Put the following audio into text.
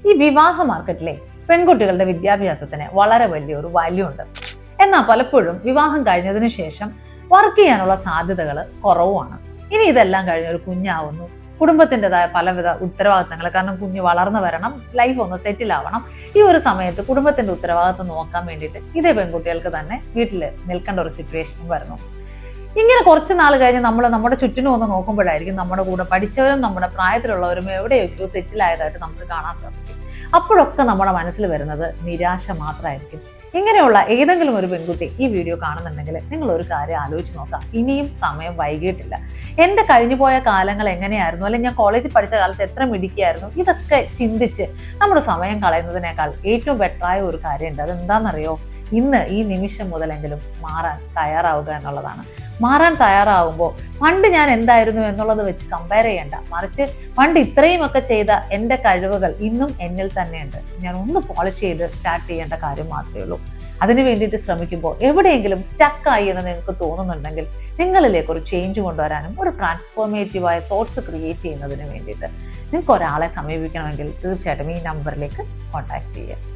ഈ വിവാഹ മാർക്കറ്റിലെ പെൺകുട്ടികളുടെ വിദ്യാഭ്യാസത്തിന് വളരെ വലിയൊരു വാല്യൂ ഉണ്ട്. എന്നാൽ പലപ്പോഴും വിവാഹം കഴിഞ്ഞതിന് ശേഷം വർക്ക് ചെയ്യാനുള്ള സാധ്യതകൾ കുറവുമാണ്. ഇനി ഇതെല്ലാം കഴിഞ്ഞ് ഒരു കുഞ്ഞാവുന്നു, കുടുംബത്തിൻ്റെതായ പലവിധ ഉത്തരവാദിത്തങ്ങൾ, കാരണം കുഞ്ഞ് വളർന്നു വരണം, ലൈഫ് ഒന്ന് സെറ്റിൽ ആവണം. ഈ ഒരു സമയത്ത് കുടുംബത്തിന്റെ ഉത്തരവാദിത്തം നോക്കാൻ വേണ്ടിയിട്ട് ഇതേ പെൺകുട്ടികൾക്ക് തന്നെ വീട്ടിൽ നിൽക്കേണ്ട ഒരു സിറ്റുവേഷൻ വരുന്നു. ഇങ്ങനെ കുറച്ച് നാൾ കഴിഞ്ഞ് നമ്മൾ നമ്മുടെ ചുറ്റിനും ഒന്ന് നോക്കുമ്പോഴായിരിക്കും നമ്മുടെ കൂടെ പഠിച്ചവരും നമ്മുടെ പ്രായത്തിലുള്ളവരും എവിടെയൊക്കെയോ സെറ്റിലായതായിട്ട് നമുക്ക് കാണാൻ സാധിക്കും. അപ്പോഴൊക്കെ നമ്മുടെ മനസ്സിൽ വരുന്നത് നിരാശ മാത്രമായിരിക്കും. ഇങ്ങനെയുള്ള ഏതെങ്കിലും ഒരു പെൺകുട്ടി ഈ വീഡിയോ കാണുന്നുണ്ടെങ്കിൽ നിങ്ങൾ ഒരു കാര്യം ആലോചിച്ച് നോക്കാം. ഇനിയും സമയം വൈകിട്ടില്ല. എൻ്റെ കഴിഞ്ഞുപോയ കാലങ്ങൾ എങ്ങനെയായിരുന്നു, അല്ലെങ്കിൽ ഞാൻ കോളേജിൽ പഠിച്ച കാലത്ത് എത്ര മിടുക്കിയായിരുന്നു, ഇതൊക്കെ ചിന്തിച്ച് നമ്മുടെ സമയം കളയുന്നതിനേക്കാൾ ഏറ്റവും ബെറ്ററായ ഒരു കാര്യമുണ്ട്. അതെന്താണെന്നറിയോ? ഇന്ന് ഈ നിമിഷം മുതലെങ്കിലും മാറാൻ തയ്യാറാവുക എന്നുള്ളതാണ്. മാറാൻ തയ്യാറാവുമ്പോൾ പണ്ട് ഞാൻ എന്തായിരുന്നു എന്നുള്ളത് വെച്ച് കമ്പയർ ചെയ്യണ്ട, മറിച്ച് പണ്ട് ഇത്രയുമൊക്കെ ചെയ്ത എൻ്റെ കഴിവുകൾ ഇന്നും എന്നിൽ തന്നെയുണ്ട്. ഞാൻ ഒന്ന് പോളിഷ് ചെയ്ത് സ്റ്റാർട്ട് ചെയ്യേണ്ട കാര്യം മാത്രമേ ഉള്ളൂ. അതിന് വേണ്ടിയിട്ട് ശ്രമിക്കുമ്പോൾ എവിടെയെങ്കിലും സ്റ്റക്കായി എന്ന് നിങ്ങൾക്ക് തോന്നുന്നുണ്ടെങ്കിൽ നിങ്ങളിലേക്ക് ഒരു ചേഞ്ച് കൊണ്ടുവരാനും ഒരു ട്രാൻസ്ഫോർമേറ്റീവായ തോട്ട്സ് ക്രിയേറ്റ് ചെയ്യുന്നതിന് വേണ്ടിയിട്ട് നിങ്ങൾക്ക് ഒരാളെ സമീപിക്കണമെങ്കിൽ തീർച്ചയായിട്ടും ഈ നമ്പറിലേക്ക് കോൺടാക്ട് ചെയ്യുക.